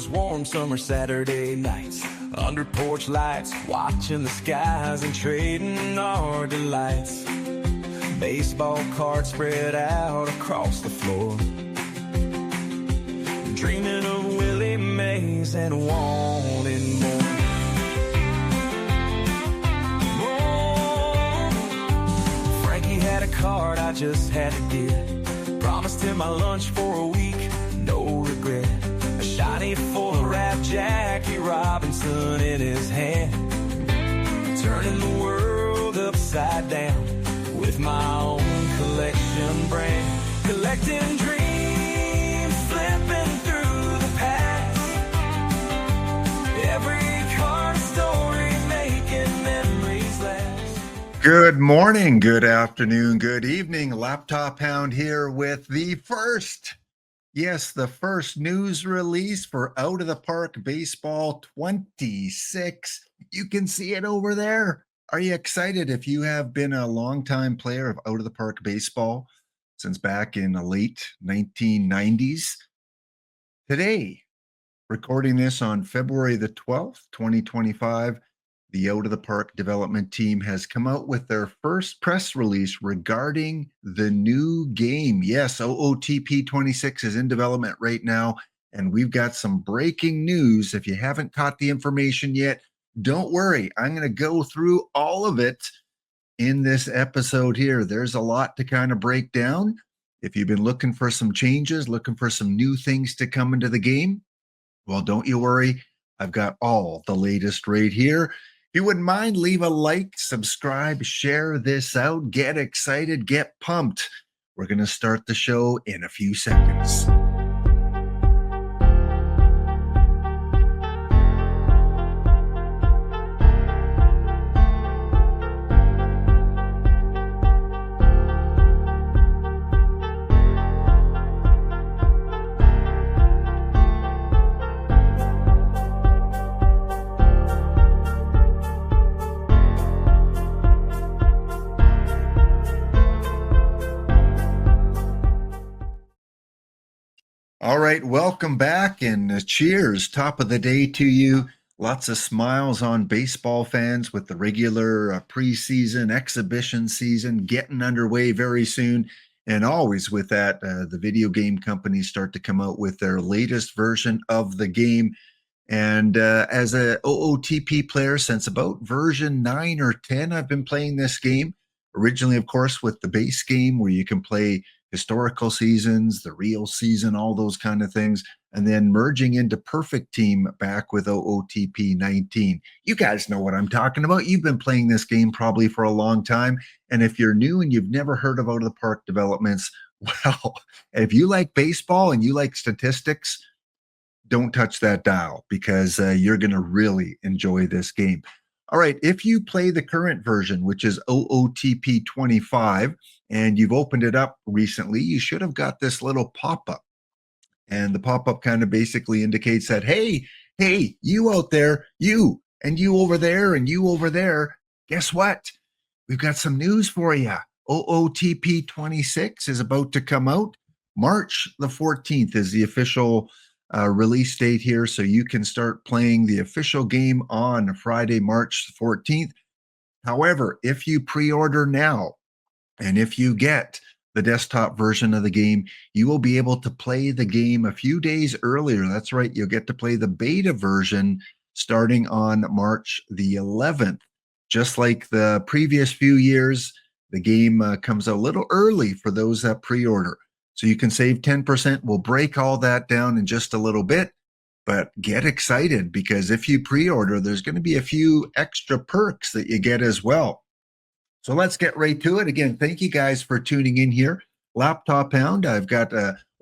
those warm summer Saturday nights, under porch lights, watching the skies and trading our delights. Baseball cards spread out across the floor, dreaming of Willie Mays and wanting more. Frankie had a card I just had to get, promised him my lunch for a week, no regret. A shiny full-wrap Jackie Robinson in his hand, turning the world upside down with my own collection brand. Collecting dreams, flipping through the past. Every card a story, making memories last. Good morning, good afternoon, good evening. Laptop Hound here with the first news release for Out of the Park Baseball 26. You can see it over there. Are you excited? If you have been a longtime player of Out of the Park Baseball since back in the late 1990s, today, recording this on February the 12th, 2025, the Out of the Park development team has come out with their first press release regarding the new game. Yes, OOTP 26 is in development right now, and we've got some breaking news. If you haven't caught the information yet, don't worry. I'm going to go through all of it in this episode here. There's a lot to kind of break down. If you've been looking for some changes, looking for some new things to come into the game, well, don't you worry. I've got all the latest right here. If you wouldn't mind, leave a like, subscribe, share this out, get excited, get pumped. We're going to start the show in a few seconds. All right, welcome back and cheers. Top of the day to you. Lots of smiles on baseball fans with the regular preseason, exhibition season getting underway very soon. And always with that, the video game companies start to come out with their latest version of the game. And as a OOTP player since about version 9 or 10, I've been playing this game. Originally, of course, with the base game where you can play historical seasons, the real season, all those kind of things, and then merging into Perfect Team back with OOTP 19. You guys know what I'm talking about. You've been playing this game probably for a long time. And if you're new and you've never heard of Out of the Park developments, well, if you like baseball and you like statistics, don't touch that dial because you're going to really enjoy this game. All right, if you play the current version, which is OOTP 25, and you've opened it up recently, you should have got this little pop-up. And the pop-up kind of basically indicates that, hey, you out there, you, and you over there, and you over there, guess what? We've got some news for you. OOTP 26 is about to come out. March the 14th is the official release date here, so you can start playing the official game on Friday, March 14th. However, if you pre-order now, and if you get the desktop version of the game, you will be able to play the game a few days earlier. That's right, you'll get to play the beta version starting on March the 11th. Just like the previous few years, the game comes a little early for those that pre-order. So you can save 10%. We'll break all that down in just a little bit, but get excited because if you pre-order, there's going to be a few extra perks that you get as well. So let's get right to it. Again, thank you guys for tuning in here. Laptop Hound, I've got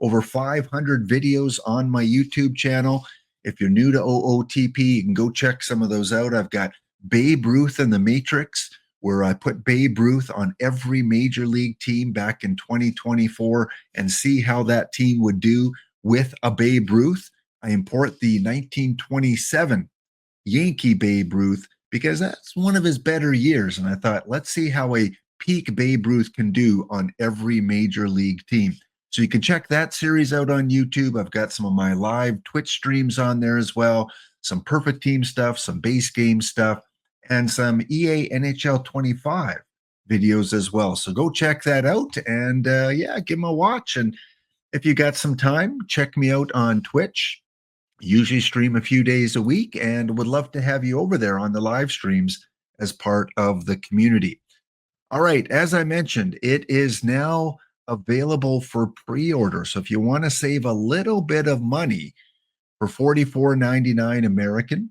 over 500 videos on my YouTube channel. If you're new to OOTP, you can go check some of those out. I've got Babe Ruth and the Matrix, where I put Babe Ruth on every major league team back in 2024 and see how that team would do with a Babe Ruth. I import the 1927 Yankee Babe Ruth because that's one of his better years. And I thought, let's see how a peak Babe Ruth can do on every major league team. So you can check that series out on YouTube. I've got some of my live Twitch streams on there as well, some perfect team stuff, some base game stuff, and some EA NHL 25 videos as well. So go check that out and yeah, give them a watch. And if you got some time, check me out on Twitch. Usually stream a few days a week and would love to have you over there on the live streams as part of the community. All right, as I mentioned, it is now available for pre-order. So if you want to save a little bit of money for $44.99 American,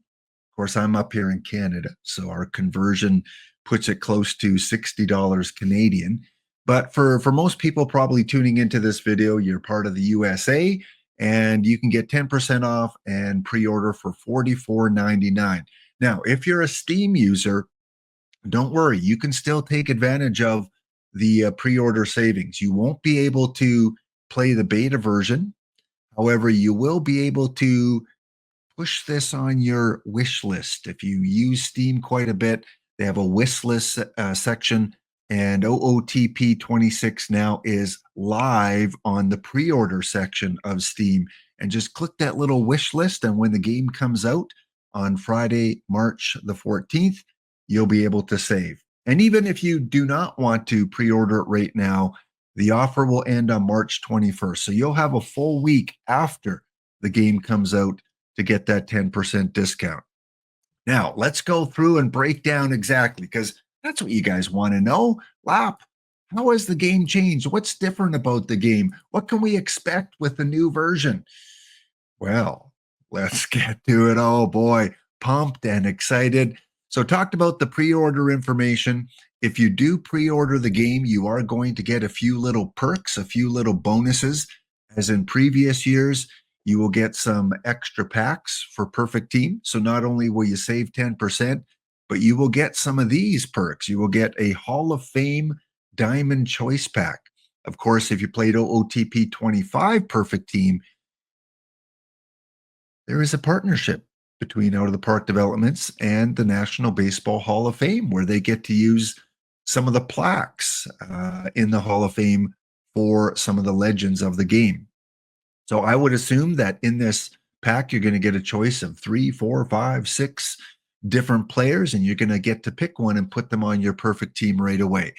of course, I'm up here in Canada, so our conversion puts it close to $60 Canadian. But for most people probably tuning into this video, you're part of the USA, and you can get 10% off and pre-order for $44.99. Now, if you're a Steam user, don't worry, you can still take advantage of the pre-order savings. You won't be able to play the beta version. However, you will be able to push this on your wish list. If you use Steam quite a bit, they have a wish list section, and OOTP 26 now is live on the pre-order section of Steam. And just click that little wish list, and when the game comes out on Friday, March the 14th, you'll be able to save. And even if you do not want to pre-order it right now, the offer will end on March 21st. So you'll have a full week after the game comes out to get that 10% discount. Now, let's go through and break down exactly, because that's what you guys want to know. Lap, how has the game changed? What's different about the game? What can we expect with the new version? Well, let's get to it. Oh boy, pumped and excited. So talked about the pre-order information. If you do pre-order the game, you are going to get a few little perks, a few little bonuses. As in previous years, you will get some extra packs for Perfect Team. So not only will you save 10%, but you will get some of these perks. You will get a Hall of Fame Diamond Choice Pack. Of course, if you played OOTP 25 Perfect Team, there is a partnership between Out of the Park Developments and the National Baseball Hall of Fame, where they get to use some of the plaques in the Hall of Fame for some of the legends of the game. So I would assume that in this pack, you're going to get a choice of 3, 4, 5, 6 different players, and you're going to get to pick one and put them on your perfect team right away.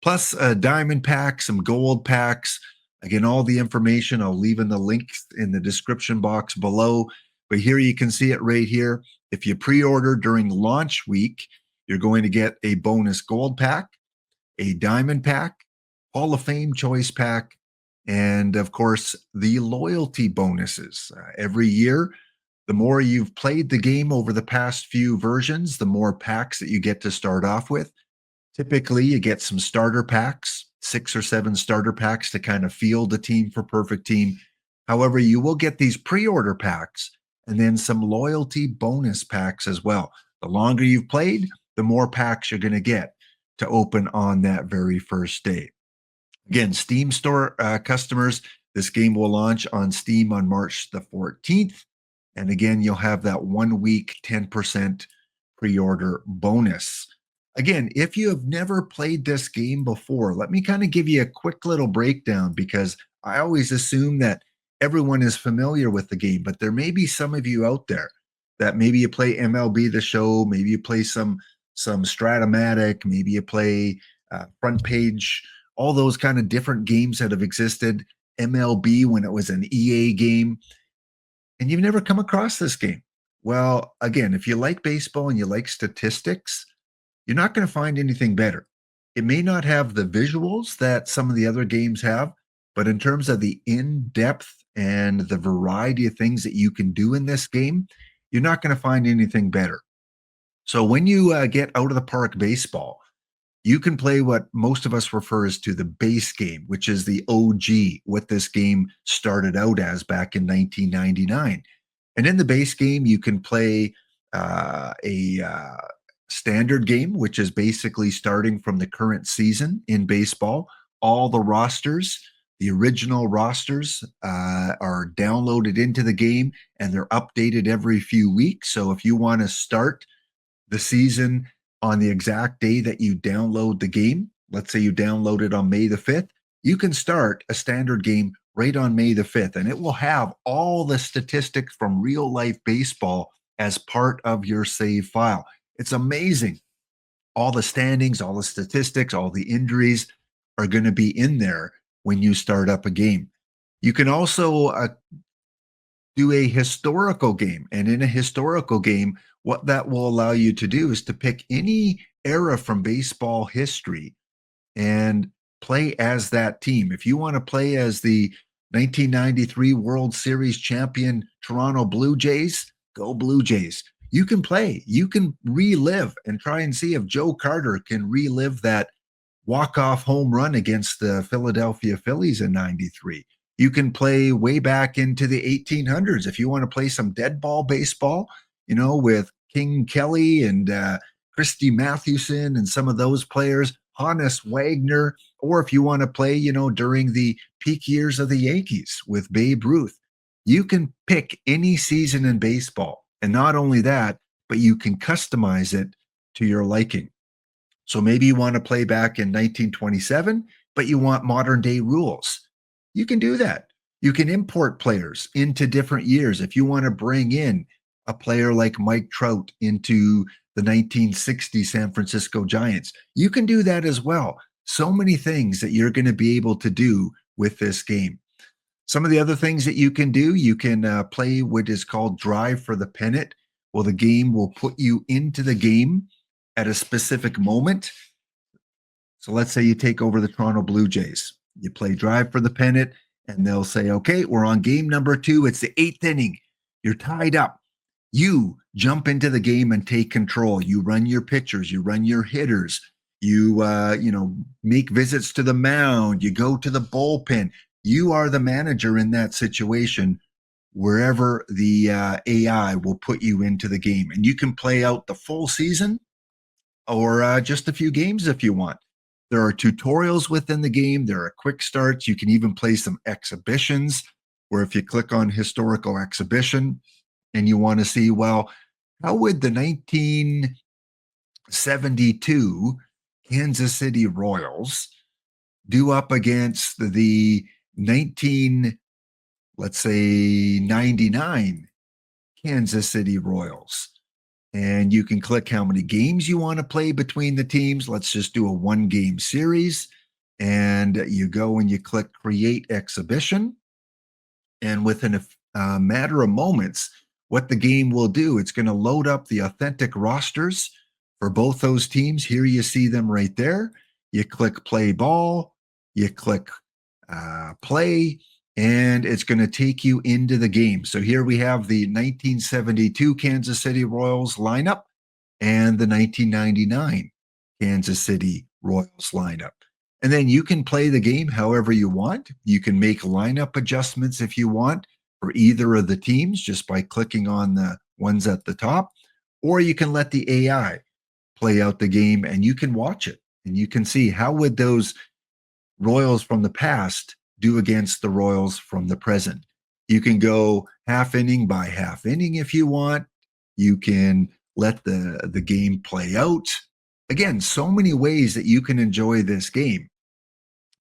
Plus a diamond pack, some gold packs. Again, all the information I'll leave in the link in the description box below. But here you can see it right here. If you pre-order during launch week, you're going to get a bonus gold pack, a diamond pack, Hall of Fame choice pack, and of course, the loyalty bonuses. Every year, the more you've played the game over the past few versions, the more packs that you get to start off with. Typically, you get some starter packs, 6 or 7 starter packs to kind of field a team for Perfect Team. However, you will get these pre-order packs and then some loyalty bonus packs as well. The longer you've played, the more packs you're going to get to open on that very first day. Again, Steam Store customers, this game will launch on Steam on March the 14th. And again, you'll have that 1 week 10% pre-order bonus. Again, if you have never played this game before, let me kind of give you a quick little breakdown, because I always assume that everyone is familiar with the game, but there may be some of you out there that maybe you play MLB The Show, maybe you play some Stratomatic, maybe you play Front Page, all those kind of different games that have existed, MLB when it was an EA game, and you've never come across this game. Well, again, if you like baseball and you like statistics, you're not going to find anything better. It may not have the visuals that some of the other games have, but in terms of the in-depth and the variety of things that you can do in this game, you're not going to find anything better. So when you get Out of the Park Baseball, you can play what most of us refers to the base game, which is the OG, what this game started out as back in 1999. And in the base game, you can play a standard game, which is basically starting from the current season in baseball. All the rosters, the original rosters, are downloaded into the game, and they're updated every few weeks. So if you want to start the season on the exact day that you download the game, let's say you download it on May the 5th, you can start a standard game right on May the 5th, and it will have all the statistics from real life baseball as part of your save file. It's amazing. All the standings, all the statistics, all the injuries are going to be in there when you start up a game. You can also do a historical game. And in a historical game, what that will allow you to do is to pick any era from baseball history and play as that team. If you want to play as the 1993 World Series champion Toronto Blue Jays, go Blue Jays. You can play, you can relive and try and see if Joe Carter can relive that walk-off home run against the Philadelphia Phillies in 93. You can play way back into the 1800s if you want to play some dead ball baseball, with King Kelly and Christy Mathewson and some of those players, Hannes Wagner, or if you want to play, during the peak years of the Yankees with Babe Ruth. You can pick any season in baseball. And not only that, but you can customize it to your liking. So maybe you want to play back in 1927, but you want modern day rules. You can do that. You can import players into different years. If you want to bring in a player like Mike Trout into the 1960 San Francisco Giants, you can do that as well. So many things that you're going to be able to do with this game. Some of the other things that you can do, you can play what is called Drive for the Pennant. Well, the game will put you into the game at a specific moment. So let's say you take over the Toronto Blue Jays. You play Drive for the Pennant, and they'll say, okay, we're on game number 2. It's the 8th inning. You're tied up. You jump into the game and take control. You run your pitchers. You run your hitters. You, make visits to the mound. You go to the bullpen. You are the manager in that situation wherever the AI will put you into the game. And you can play out the full season or just a few games if you want. There are tutorials within the game. There are quick starts. You can even play some exhibitions where if you click on historical exhibition and you want to see, well, how would the 1972 Kansas City Royals do up against the 99 Kansas City Royals? And you can click how many games you want to play between the teams. Let's just do a 1-game series. And you go and you click Create Exhibition. And within a matter of moments, what the game will do, it's going to load up the authentic rosters for both those teams. Here you see them right there. You click Play Ball. You click Play. And it's going to take you into the game. So here we have the 1972 Kansas City Royals lineup and the 1999 Kansas City Royals lineup. And then you can play the game however you want. You can make lineup adjustments if you want for either of the teams just by clicking on the ones at the top. Or you can let the AI play out the game and you can watch it. And you can see how would those Royals from the past do against the Royals from the present. You can go half inning by half inning if you want. You can let the game play out. Again, so many ways that you can enjoy this game.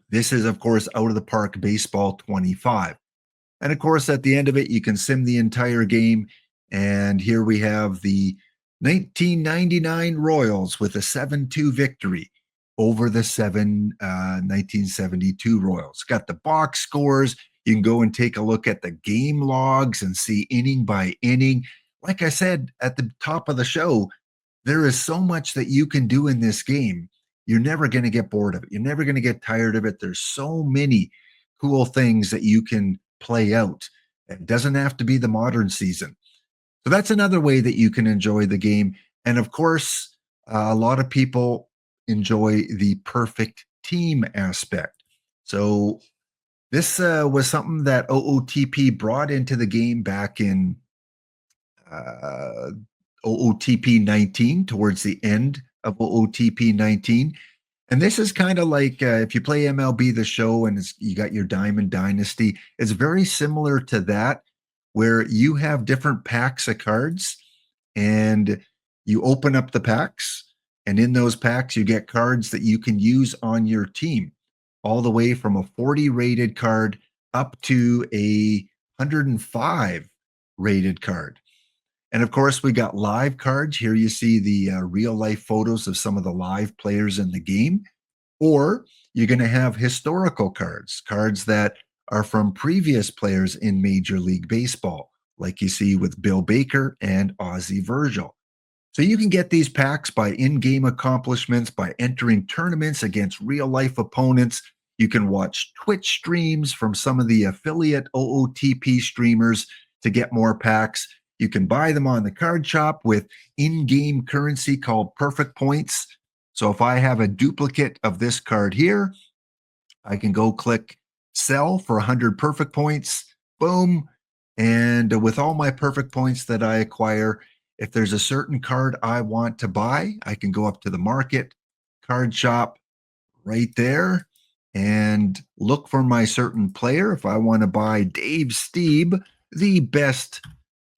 This is, of course, Out of the Park Baseball 25. And of course, at the end of it, you can sim the entire game. And here we have the 1999 Royals with a 7-2 victory over the 1972 Royals. Got the box scores. You can go and take a look at the game logs and see inning by inning. Like I said at the top of the show, there is so much that you can do in this game. You're never going to get bored of it. You're never going to get tired of it. There's so many cool things that you can play out. It doesn't have to be the modern season. So that's another way that you can enjoy the game. And of course, a lot of people enjoy the perfect team aspect. So this was something that OOTP brought into the game back in OOTP 19, towards the end of OOTP 19. And this is kind of like if you play MLB The Show and you got your Diamond Dynasty, it's very similar to that, where you have different packs of cards and you open up the packs. And in those packs, you get cards that you can use on your team. all the way from a 40 rated card up to a 105 rated card. And of course, we got live cards. Here you see the real life photos of some of the live players in the game. Or you're going to have historical cards, cards that are from previous players in Major League Baseball, like you see with Bill Baker and Ozzie Virgil. So you can get these packs by in-game accomplishments, by entering tournaments against real-life opponents. You can watch Twitch streams from some of the affiliate OOTP streamers to get more packs. You can buy them on the card shop with in-game currency called Perfect Points. So if I have a duplicate of this card here, I can go click sell for 100 Perfect Points. Boom. And with all my Perfect Points that I acquire, if there's a certain card I want to buy, I can go up to the market, card shop right there, and look for my certain player. If I want to buy Dave Stieb, the best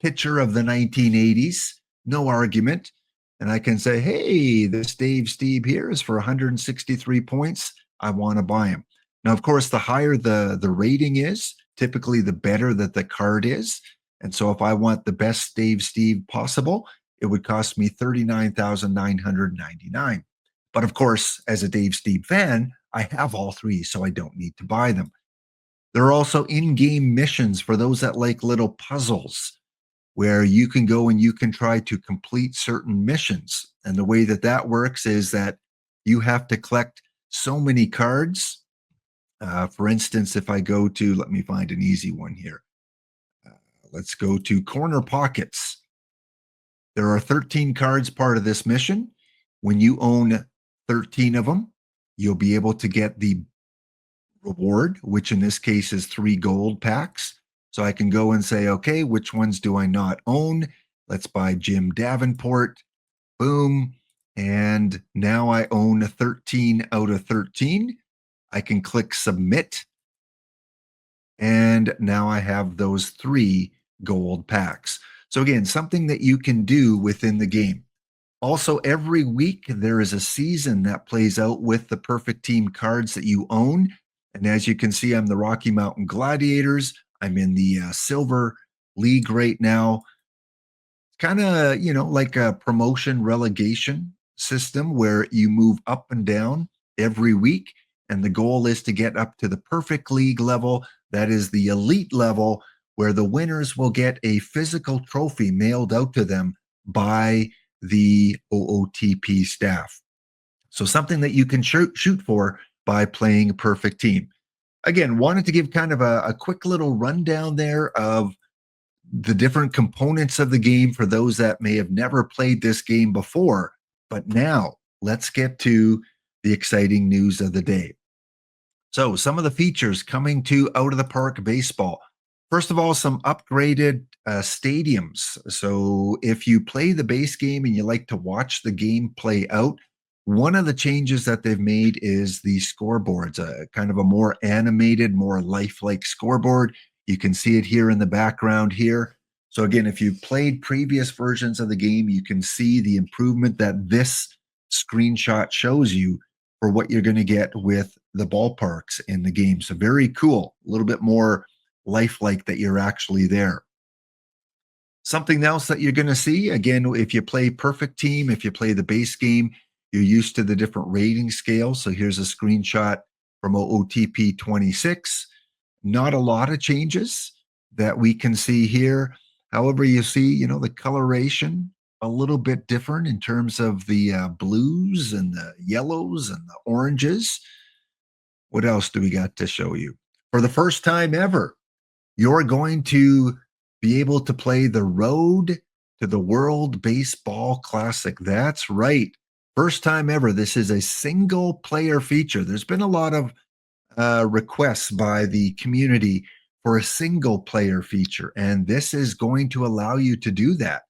pitcher of the 1980s, no argument. And I can say, hey, this Dave Stieb here is for 163 points. I want to buy him. Now, of course, the higher the rating is, typically the better that the card is. And so if I want the best Dave Stieb possible, it would cost me $39,999. But of course, as a Dave Stieb fan, I have all three, so I don't need to buy them. There are also in-game missions for those that like little puzzles, where you can go and you can try to complete certain missions. And the way that that works is that you have to collect so many cards. For instance, if I go to, let me find an easy one here. Let's go to Corner Pockets. There are 13 cards part of this mission. When you own 13 of them, you'll be able to get the reward, which in this case is 3 gold packs. So I can go and say, okay, which ones do I not own? Let's buy Jim Davenport. Boom. And now I own 13 out of 13. I can click submit. And now I have those 3 gold packs. So again, something that you can do within the game. Also, every week there is a season that plays out with the perfect team cards that you own. And as you can see, I'm the Rocky Mountain Gladiators. I'm in the Silver League right now. Kind of, like a promotion relegation system where you move up and down every week. And the goal is to get up to the perfect league level. That is the elite level, where the winners will get a physical trophy mailed out to them by the OOTP staff. So something that you can shoot for by playing Perfect Team. Again, wanted to give kind of a quick little rundown there of the different components of the game for those that may have never played this game before. But now let's get to the exciting news of the day. So some of the features coming to Out of the Park Baseball. First of all, some upgraded stadiums. So if you play the base game and you like to watch the game play out, one of the changes that they've made is the scoreboards, kind of a more animated, more lifelike scoreboard. You can see it here in the background here. So again, if you've played previous versions of the game, you can see the improvement that this screenshot shows you for what you're going to get with the ballparks in the game. So very cool, a little bit more lifelike that you're actually there. Something else that you're going to see, again, if you play Perfect Team, if you play the base game, you're used to the different rating scales. So here's a screenshot from OOTP 26. Not a lot of changes that we can see here. However, you see, the coloration a little bit different in terms of the blues and the yellows and the oranges. What else do we got to show you? For the first time ever, you're going to be able to play the Road to the World Baseball Classic. That's right. First time ever. This is a single player feature. There's been a lot of requests by the community for a single player feature, and this is going to allow you to do that.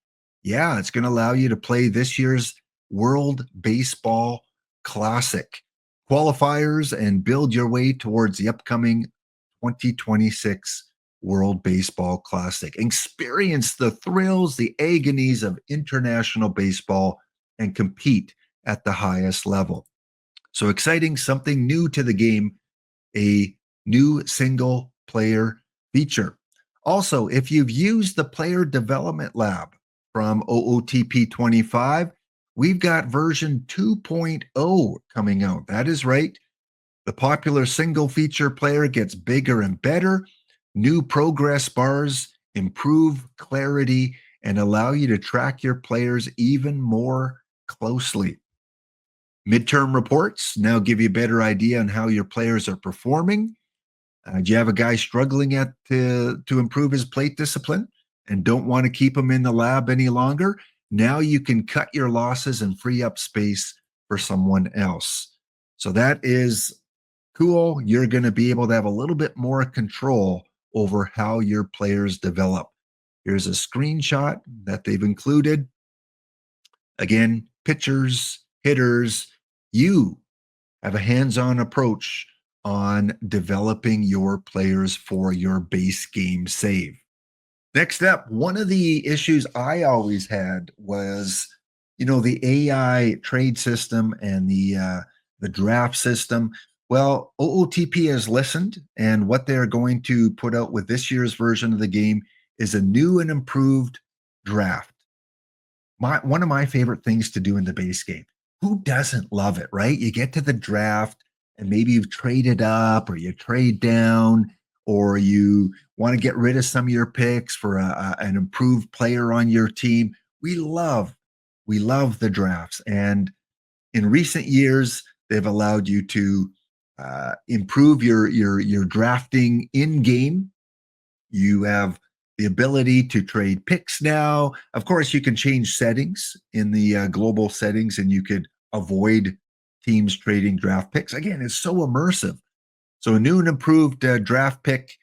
Yeah, it's going to allow you to play this year's World Baseball Classic qualifiers and build your way towards the upcoming 2026 World Baseball Classic. Experience the thrills, the agonies of international baseball, and compete at the highest level. So exciting, something new to the game a new single player feature. Also, if you've used the Player Development Lab from OOTP 25, we've got version 2.0 coming out. That is right. The popular single feature player gets bigger and better. New progress bars improve clarity and allow you to track your players even more closely. Midterm reports now give you a better idea on how your players are performing. Do you have a guy struggling to improve his plate discipline and don't want to keep him in the lab any longer? Now you can cut your losses and free up space for someone else. So that is cool. You're going to be able to have a little bit more control over how your players develop. Here's a screenshot that they've included. Again, pitchers, hitters, you have a hands-on approach on developing your players for your base game save. Next up, one of the issues I always had was, the AI trade system and the draft system. Well, OOTP has listened, and what they're going to put out with this year's version of the game is a new and improved draft. One of my favorite things to do in the base game. Who doesn't love it, right? You get to the draft and maybe you've traded up or you trade down or you want to get rid of some of your picks for an improved player on your team. We love the drafts. And in recent years, they've allowed you to improve your drafting in game. You have the ability to trade picks now. Of course, you can change settings in the global settings, and you could avoid teams trading draft picks. Again, it's so immersive. So a new and improved draft pick.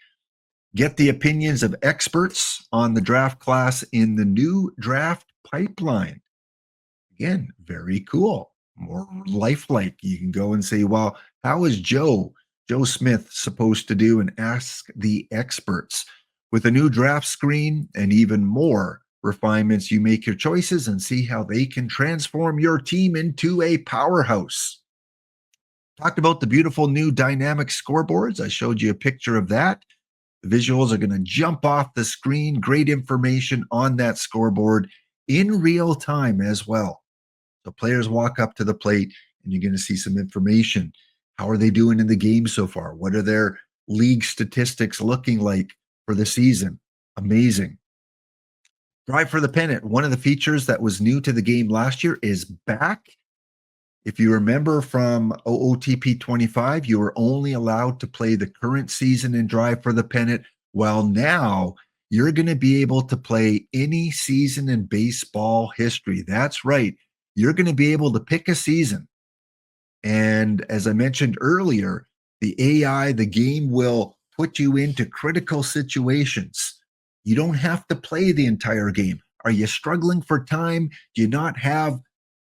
Get the opinions of experts on the draft class in the new draft pipeline. Again, very cool. More lifelike. You can go and say, well, how is Joe Smith supposed to do, and ask the experts. With a new draft screen and even more refinements, you make your choices and see how they can transform your team into a powerhouse. Talked about the beautiful new dynamic scoreboards. I showed you a picture of that. The visuals are going to jump off the screen. Great information on that scoreboard in real time as well. So players walk up to the plate and you're going to see some information. How are they doing in the game so far? What are their league statistics looking like for the season? Amazing. Drive for the pennant. One of the features that was new to the game last year is back. If you remember from OOTP 25, you were only allowed to play the current season and drive for the pennant. Well, now you're going to be able to play any season in baseball history. That's right. You're going to be able to pick a season. And as I mentioned earlier, the AI, the game will put you into critical situations. You don't have to play the entire game. Are you struggling for time? Do you not have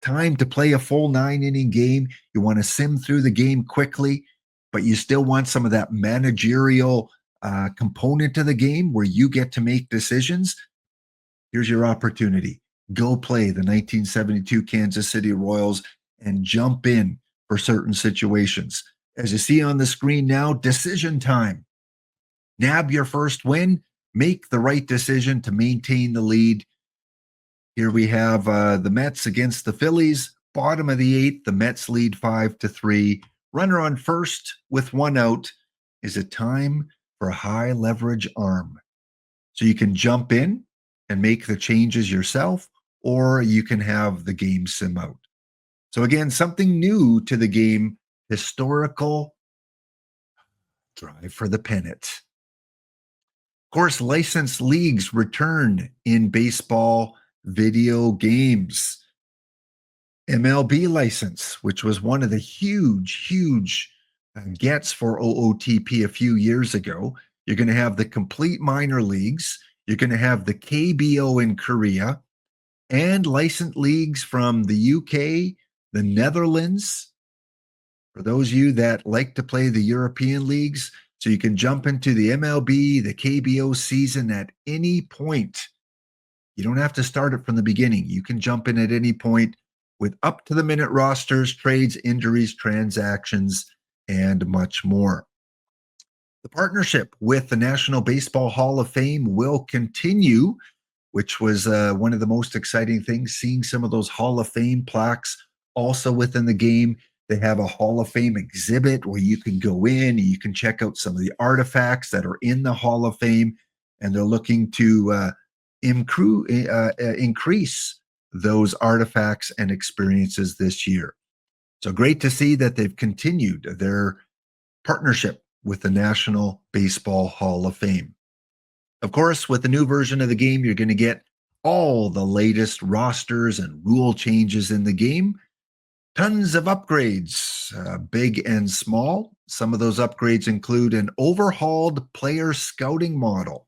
time to play a full 9-inning game? You want to sim through the game quickly, but you still want some of that managerial component to the game where you get to make decisions. Here's your opportunity. Go play the 1972 Kansas City Royals and jump in for certain situations. As you see on the screen now, decision time. Nab your first win. Make the right decision to maintain the lead. Here we have the Mets against the Phillies. Bottom of the 8th, the Mets lead 5-3. Runner on first with 1 out. Is it time for a high leverage arm? So you can jump in and make the changes yourself, or you can have the game sim out. So again, something new to the game, historical drive for the pennant. Of course, licensed leagues return in baseball video games. MLB license, which was one of the huge gets for OOTP a few years ago. You're going to have the complete minor leagues. You're going to have the KBO in Korea and licensed leagues from the UK, the Netherlands. For those of you that like to play the European leagues, so you can jump into the MLB, the KBO season at any point. You don't have to start it from the beginning. You can jump in at any point with up to the minute rosters, trades, injuries, transactions, and much more. The partnership with the National Baseball Hall of Fame will continue, which was one of the most exciting things, seeing some of those Hall of Fame plaques also within the game. They have a Hall of Fame exhibit where you can go in and you can check out some of the artifacts that are in the Hall of Fame, and they're looking to increase those artifacts and experiences this year. So great to see that they've continued their partnership with the National Baseball Hall of Fame. Of course, with the new version of the game, you're going to get all the latest rosters and rule changes in the game. Tons of upgrades, big and small. Some of those upgrades include an overhauled player scouting model.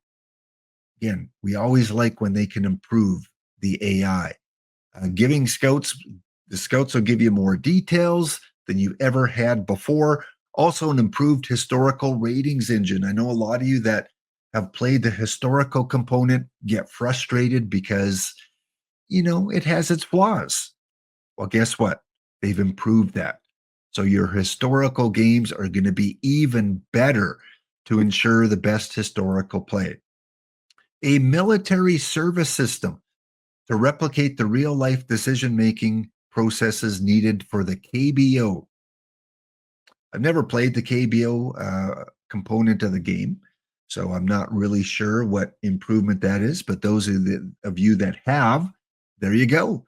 Again, we always like when they can improve the AI. Giving scouts, the scouts will give you more details than you ever had before. Also, an improved historical ratings engine. I know a lot of you that have played the historical component get frustrated because, it has its flaws. Well, guess what? They've improved that. So your historical games are going to be even better to ensure the best historical play. A military service system to replicate the real life decision making processes needed for the KBO. I've never played the KBO component of the game, so I'm not really sure what improvement that is. But those of you that have, there you go.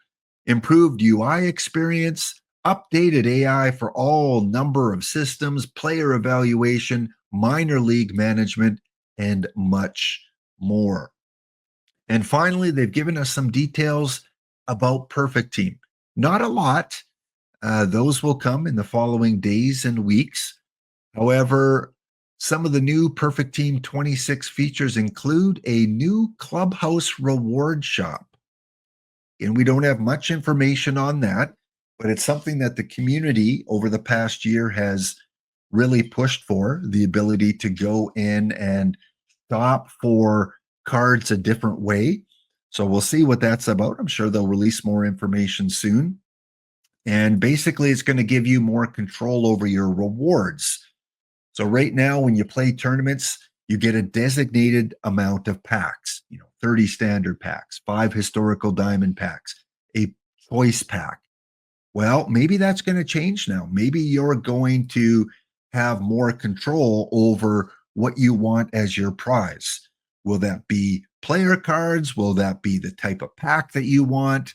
Improved UI experience, updated AI for all number of systems, player evaluation, minor league management, and much more. And finally, they've given us some details about Perfect Team. Not a lot. Those will come in the following days and weeks. However, some of the new Perfect Team 26 features include a new clubhouse reward shop. And we don't have much information on that, but it's something that the community over the past year has really pushed for, the ability to go in and shop for cards a different way. So we'll see what that's about. I'm sure they'll release more information soon. And basically, it's going to give you more control over your rewards. So right now, when you play tournaments, you get a designated amount of packs, 30 standard packs, 5 historical diamond packs, a choice pack. Well, maybe that's going to change now. Maybe you're going to have more control over what you want as your prize. Will that be player cards? Will that be the type of pack that you want?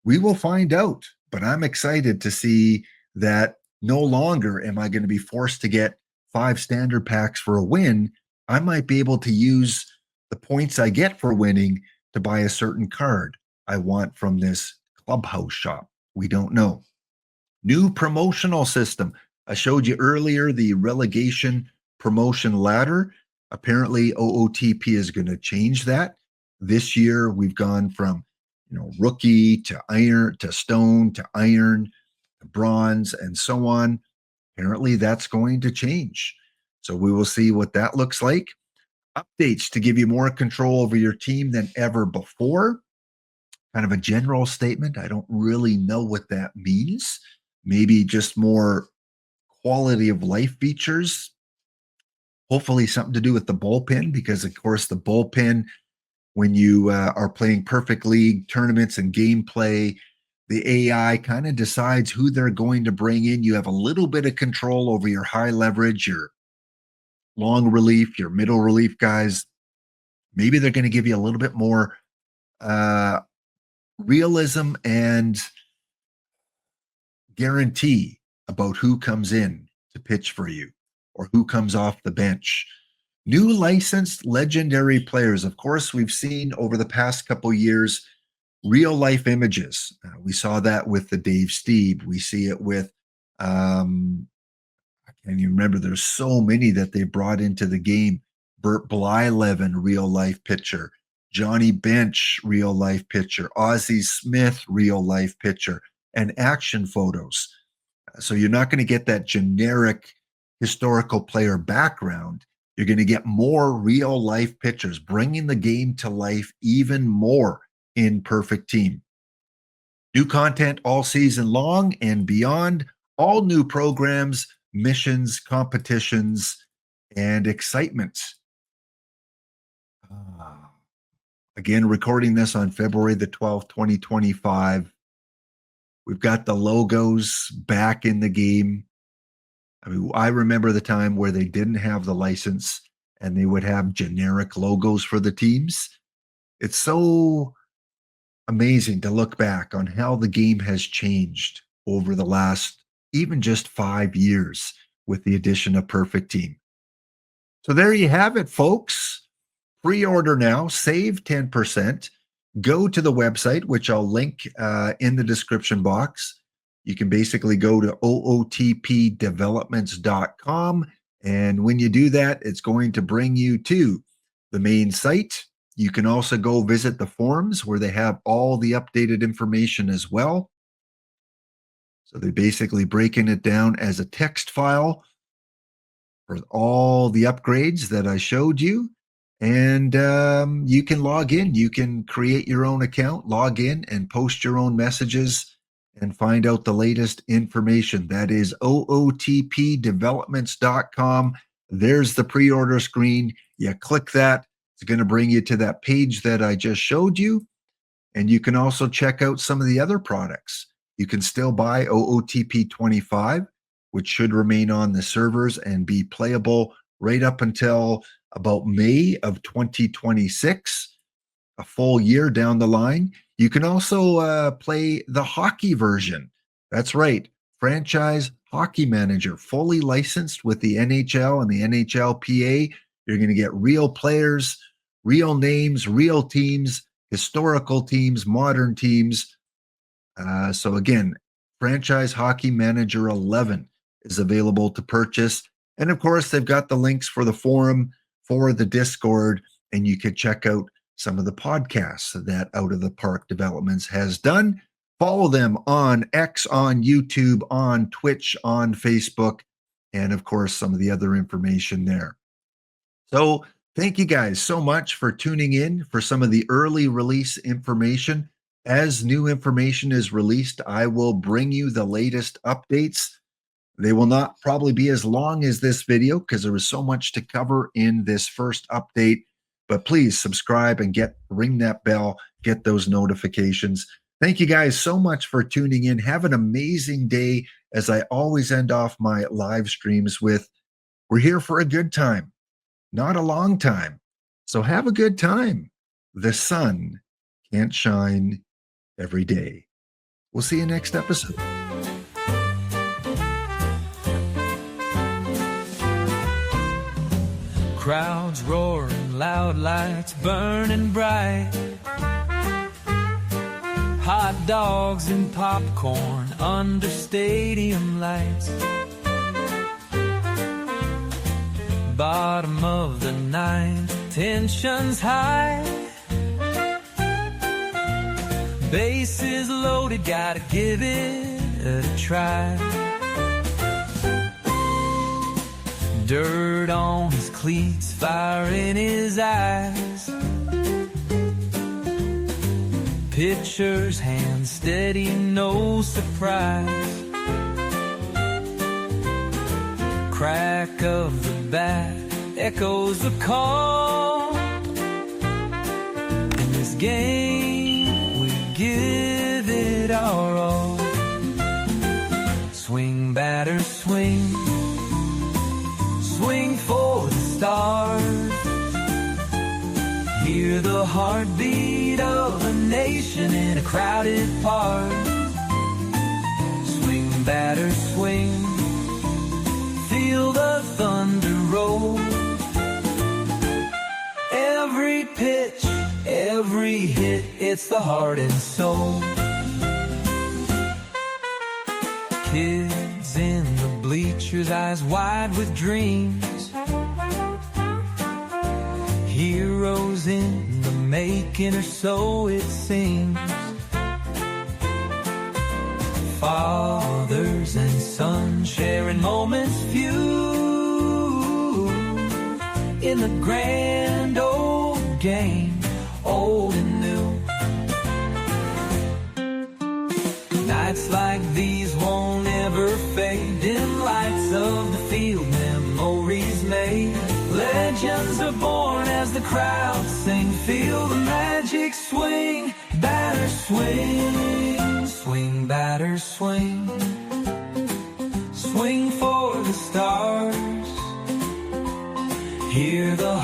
We will find out, but I'm excited to see that no longer am I going to be forced to get 5 standard packs for a win. I might be able to use the points I get for winning to buy a certain card I want from this clubhouse shop. We don't know. New promotional system. I showed you earlier the relegation promotion ladder. Apparently, OOTP is going to change that. This year, we've gone from rookie to iron to stone to iron to bronze and so on. Apparently, that's going to change. So we will see what that looks like. Updates to give you more control over your team than ever before. Kind of a general statement. I don't really know what that means. Maybe just more quality of life features. Hopefully something to do with the bullpen, because of course the bullpen, when you are playing perfect league tournaments and gameplay, the AI kind of decides who they're going to bring in. You have a little bit of control over your high leverage, your long relief, your middle relief guys. Maybe they're going to give you a little bit more realism and guarantee about who comes in to pitch for you or who comes off the bench. New licensed legendary players. Of course, we've seen over the past couple years real life images. We saw that with the Dave Steve. We see it with, I can't even remember. There's so many that they brought into the game. Bert Blyleven, real life pitcher. Johnny Bench, real life pitcher. Ozzie Smith, real life pitcher. And action photos. So you're not going to get that generic historical player background. You're going to get more real life pitchers, bringing the game to life even more in Perfect Team. New content all season long and beyond. All new programs, missions, competitions, and excitement. Again, recording this on February the 12th, 2025. We've got the logos back in the game. I mean, I remember the time where they didn't have the license and they would have generic logos for the teams. It's so amazing to look back on how the game has changed over the last even just 5 years with the addition of Perfect Team. So there you have it, folks. Pre-order now, save 10%. Go to the website, which I'll link in the description box. You can basically go to ootpdevelopments.com. And when you do that, it's going to bring you to the main site. You can also go visit the forums where they have all the updated information as well. So they're basically breaking it down as a text file for all the upgrades that I showed you. And you can log in. You can create your own account, log in, and post your own messages and find out the latest information. That is ootpdevelopments.com. There's the pre-order screen. You click that. It's going to bring you to that page that I just showed you. And you can also check out some of the other products. You can still buy OOTP 25, which should remain on the servers and be playable right up until about May of 2026, a full year down the line. You can also play the hockey version. That's right. Franchise Hockey Manager, fully licensed with the NHL and the NHLPA. You're going to get real players, real names, real teams, historical teams, modern teams. So again, Franchise Hockey Manager 11 is available to purchase. And of course, they've got the links for the forum, for the Discord, and you could check out some of the podcasts that Out of the Park Developments has done. Follow them on X, on YouTube, on Twitch, on Facebook, and of course, some of the other information there. So thank you guys so much for tuning in for some of the early release information. As new information is released, I will bring you the latest updates. They will not probably be as long as this video because there was so much to cover in this first update. But please subscribe and ring that bell, get those notifications. Thank you guys so much for tuning in. Have an amazing day. As I always end off my live streams with, we're here for a good time, not a long time. So have a good time. The sun can't shine every day. We'll see you next episode. Crowds roaring, loud lights burning bright. Hot dogs and popcorn under stadium lights. Bottom of the ninth, tension's high. Bases loaded, gotta give it a try. Dirt on his cleats, fire in his eyes. Pitcher's hand steady, no surprise. Crack of the bat echoes the call. In this game, we give it our all. Swing, batter, swing. Swing for the stars. Hear the heartbeat of a nation in a crowded park. Swing, batter, swing. Feel the thunder roll. Every pitch, every hit, it's the heart and soul. Kids in the bleachers, eyes wide with dreams. Heroes in the making, or so it seems. Fathers and sons sharing moments few in the grand old game, old and new. Nights like these won't ever fade in lights of the field, memories made. Legends are born as the crowd sing. Feel the magic swing, batter swing. Swing, batter swing. Swing for the stars. Hear the